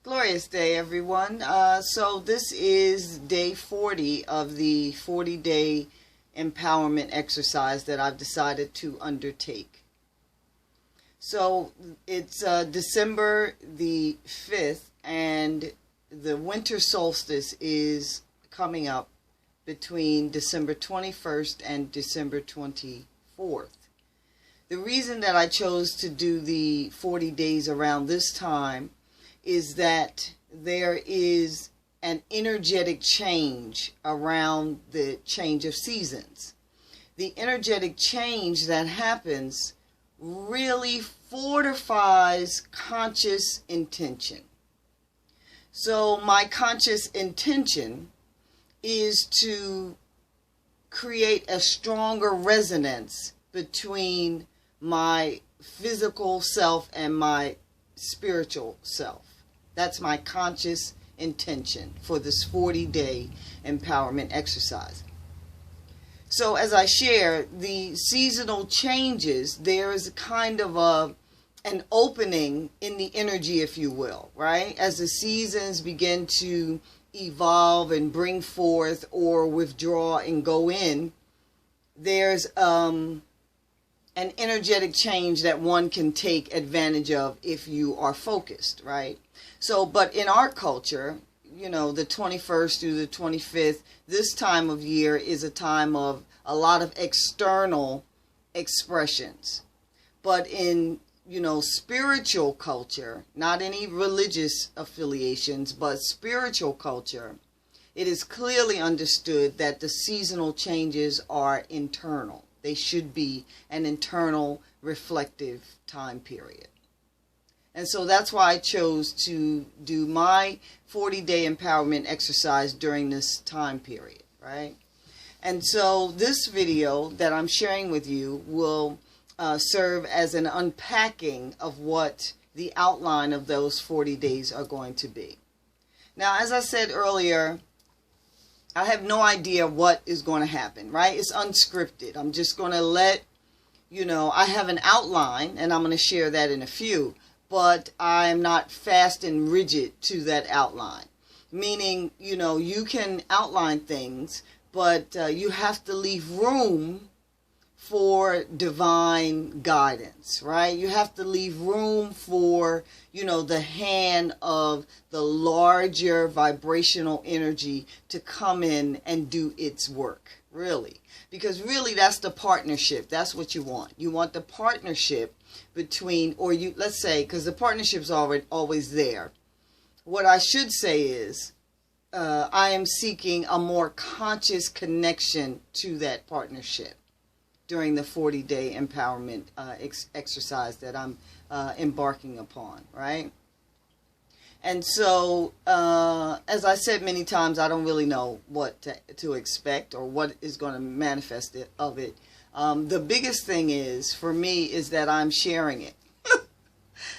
Glorious day, everyone. So this is day 40 of the 40-day empowerment exercise that I've decided to undertake. So it's December the 5th, and the winter solstice is coming up between December 21st and December 24th. The reason that I chose to do the 40 days around this time is that there is an energetic change around the change of seasons. The energetic change that happens really fortifies conscious intention. So my conscious intention is to create a stronger resonance between my physical self and my spiritual self. That's my conscious intention for this 40-day empowerment exercise. So as I share the seasonal changes, there is kind of an opening in the energy, if you will, right? As the seasons begin to evolve and bring forth or withdraw and go in, there's an energetic change that one can take advantage of if you are focused, right? So, but in our culture, you know, the 21st through the 25th, this time of year is a time of a lot of external expressions. But in, you know, spiritual culture, not any religious affiliations, but spiritual culture, it is clearly understood that the seasonal changes are internal. They should be an internal reflective time period. And so that's why I chose to do my 40-day empowerment exercise during this time period, right? And so this video that I'm sharing with you will serve as an unpacking of what the outline of those 40 days are going to be. Now, as I said earlier, I have no idea what is going to happen, right? It's unscripted. I'm just going to let, you know, I have an outline, and I'm going to share that in a few, but I'm not fast and rigid to that outline. Meaning, you know, you can outline things, but you have to leave room for divine guidance, right? You have to leave room for, you know, the hand of the larger vibrational energy to come in and do its work, really. Because really that's the partnership. That's what you want. You want the partnership between, or you, let's say, because the partnership's always there. What I should say is, I am seeking a more conscious connection to that partnership during the 40-day empowerment exercise that I'm embarking upon, right? And so, as I said many times, I don't really know what to expect or what is going to manifest of it. The biggest thing is, for me, is that I'm sharing it.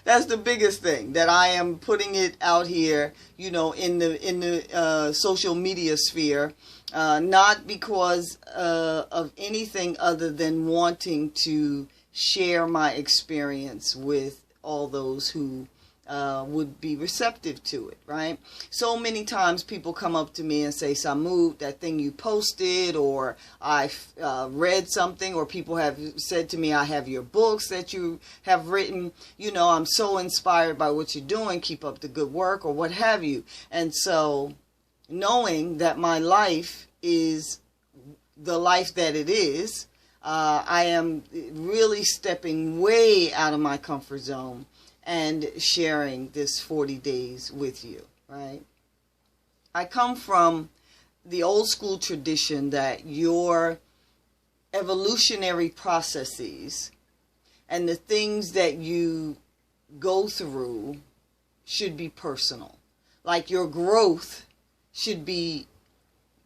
That's the biggest thing, that I am putting it out here, you know, in the social media sphere, not because of anything other than wanting to share my experience with all those who would be receptive to it, right? So many times people come up to me and say, Samu, that thing you posted, or I read something, or people have said to me, I have your books that you have written, you know, I'm so inspired by what you're doing, keep up the good work, or what have you. And so knowing that my life is the life that it is, I am really stepping way out of my comfort zone and sharing this 40 days with you, right? I come from the old school tradition that your evolutionary processes and the things that you go through should be personal. Like your growth should be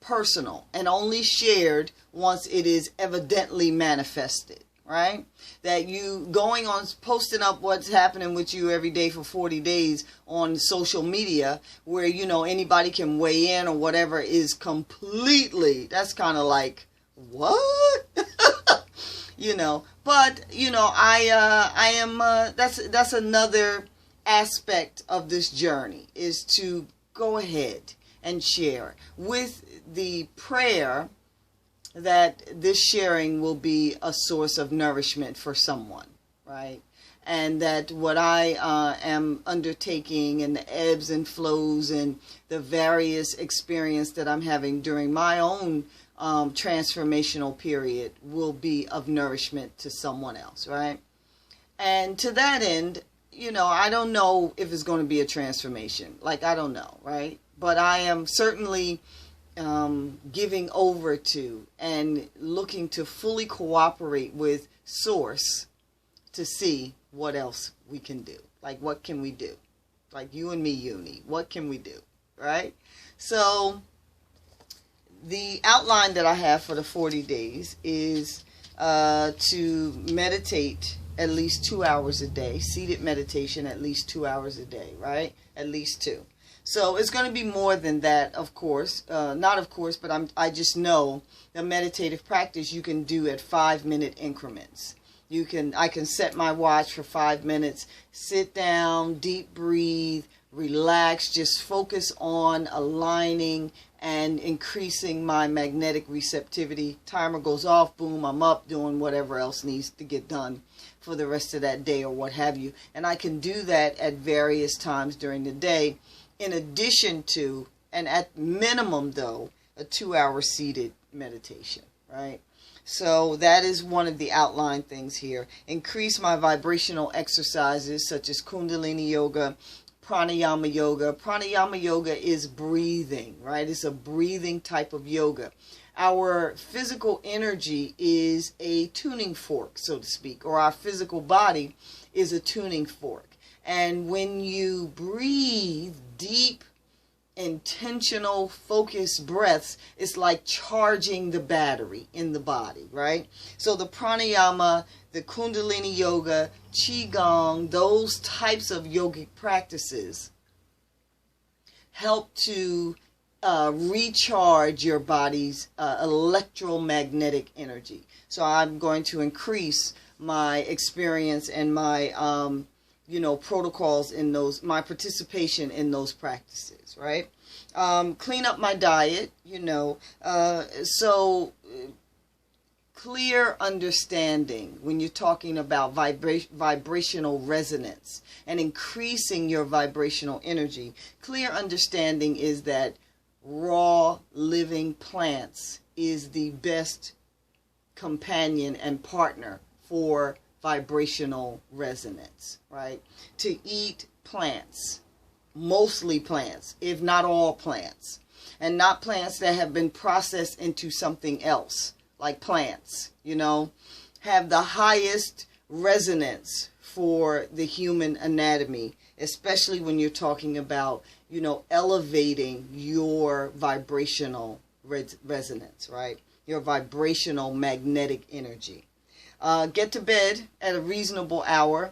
personal and only shared once it is evidently manifested. Right? That you going on posting up what's happening with you every day for 40 days on social media, where, you know, anybody can weigh in or whatever, is completely, that's kind of like, what? You know, but, you know, I am, that's another aspect of this journey is to go ahead and share with the prayer that this sharing will be a source of nourishment for someone, right? And that what I am undertaking and the ebbs and flows and the various experience that I'm having during my own transformational period will be of nourishment to someone else, right? And to that end, you know, I don't know if it's going to be a transformation. Like, I don't know, right? But I am certainly giving over to and looking to fully cooperate with Source to see what else we can do. Like, what can we do? Like, you and me, Uni. What can we do, right? So the outline that I have for the 40 days is to meditate at least 2 hours a day, seated meditation at least 2 hours a day, right? At least 2. So it's going to be more than that, of course. Not of course, but I just know the meditative practice you can do at 5-minute increments. I can set my watch for 5 minutes, sit down, deep breathe, relax, just focus on aligning and increasing my magnetic receptivity. Timer goes off, boom, I'm up doing whatever else needs to get done for the rest of that day or what have you. And I can do that at various times during the day, in addition to, and at minimum though, a 2-hour seated meditation, right? So that is one of the outline things here. Increase my vibrational exercises such as Kundalini yoga, pranayama yoga. Pranayama yoga is breathing, right? It's a breathing type of yoga. Our physical energy is a tuning fork, so to speak, or our physical body is a tuning fork. And when you breathe deep, intentional, focused breaths, it's like charging the battery in the body, right? So the pranayama, the Kundalini yoga, qigong, those types of yogic practices help to recharge your body's electromagnetic energy. So I'm going to increase my experience and my protocols in those, my participation in those practices, right? Clean up my diet, so clear understanding when you're talking about vibrational resonance and increasing your vibrational energy. Clear understanding is that raw living plants is the best companion and partner for vibrational resonance, right? To eat plants, mostly plants, if not all plants, and not plants that have been processed into something else, like plants, have the highest resonance for the human anatomy, especially when you're talking about, elevating your vibrational resonance, right? Your vibrational magnetic energy. Get to bed at a reasonable hour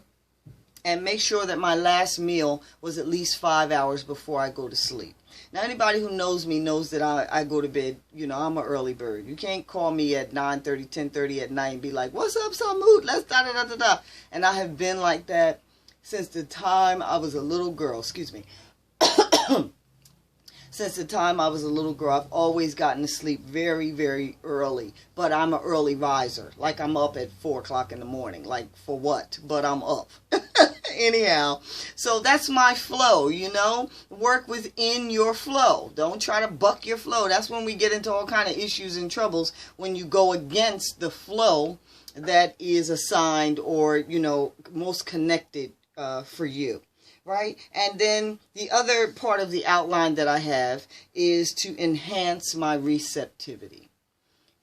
and make sure that my last meal was at least 5 hours before I go to sleep. Now, anybody who knows me knows that I go to bed, I'm an early bird. You can't call me at 9:30, 10:30 at night and be like, what's up, Samut? Let's da-da-da-da-da. And I have been like that since the time I was a little girl. Excuse me. Since the time I was a little girl, I've always gotten to sleep very, very early. But I'm an early riser. Like, I'm up at 4 o'clock in the morning. Like, for what? But I'm up. Anyhow, so that's my flow, Work within your flow. Don't try to buck your flow. That's when we get into all kind of issues and troubles, when you go against the flow that is assigned or, most connected for you. Right? And then the other part of the outline that I have is to enhance my receptivity.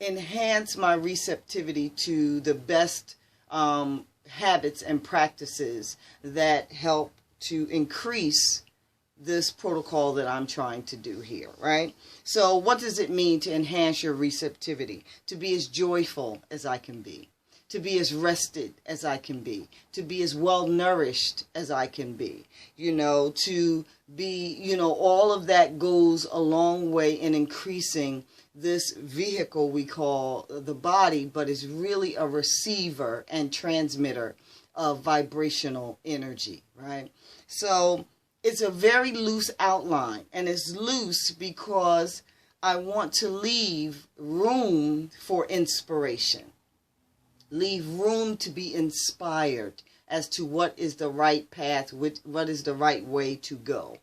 Enhance my receptivity to the best habits and practices that help to increase this protocol that I'm trying to do here, right? So what does it mean to enhance your receptivity? To be as joyful as I can be. To be as rested as I can be, to be as well nourished as I can be, to be, all of that goes a long way in increasing this vehicle we call the body, but is really a receiver and transmitter of vibrational energy, right? So it's a very loose outline, and it's loose because I want to leave room for inspiration. Leave room to be inspired as to what is the right path, what is the right way to go,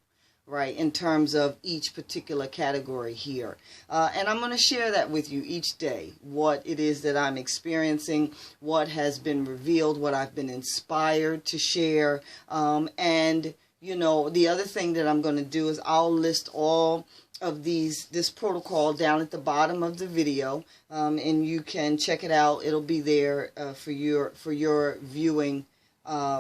right, in terms of each particular category here. And I'm going to share that with you each day, what it is that I'm experiencing, what has been revealed, what I've been inspired to share. And, you know, the other thing that I'm going to do is I'll list all of this protocol down at the bottom of the video, and you can check it out. It'll be there for your viewing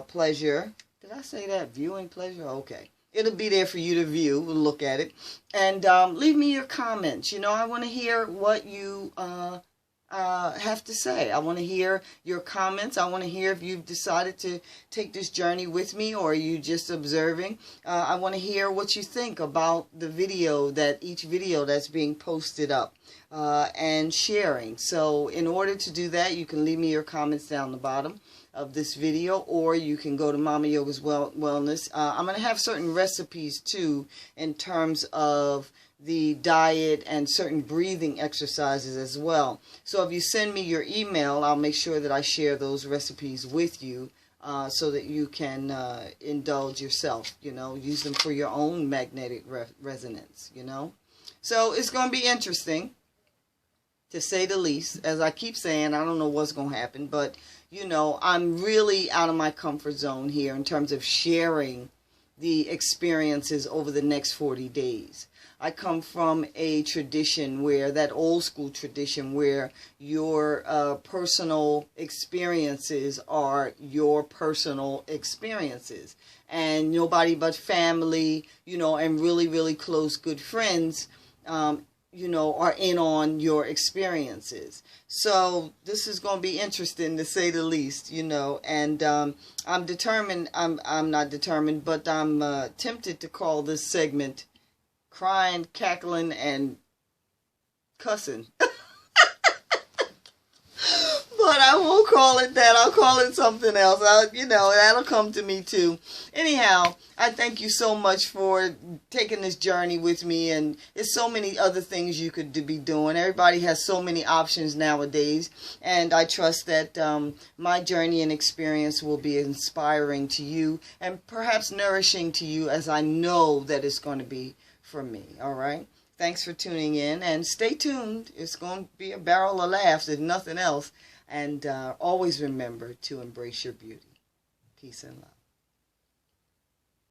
pleasure. Did I say that? Viewing pleasure? Okay. It'll be there for you to view, look at it, and leave me your comments. You know, I want to hear what you have to say. I want to hear your comments. I want to hear if you've decided to take this journey with me, or are you just observing. I want to hear what you think about the video, each video that's being posted up, and sharing. So in order to do that, you can leave me your comments down the bottom of this video, or you can go to Mama Yoga's Wellness. I'm going to have certain recipes too in terms of the diet and certain breathing exercises as well. So if you send me your email, I'll make sure that I share those recipes with you, so that you can indulge yourself, you know, use them for your own magnetic resonance, you know. So it's going to be interesting, to say the least. As I keep saying, I don't know what's going to happen, but you know, I'm really out of my comfort zone here in terms of sharing the experiences over the next 40 days. I come from a tradition where, that old school tradition where your personal experiences are your personal experiences, and nobody but family, you know, and really, really close good friends, you know, are in on your experiences. So this is going to be interesting, to say the least, you know, and I'm determined, I'm not determined, but I'm tempted to call this segment Crying, Cackling, and Cussing. But I won't call it that. I'll call it something else. You know, that'll come to me too. Anyhow, I thank you so much for taking this journey with me. And there's so many other things you could be doing. Everybody has so many options nowadays. And I trust that my journey and experience will be inspiring to you and perhaps nourishing to you, as I know that it's going to be for me. All right? Thanks for tuning in. And stay tuned. It's going to be a barrel of laughs, if nothing else. And always remember to embrace your beauty. Peace and love.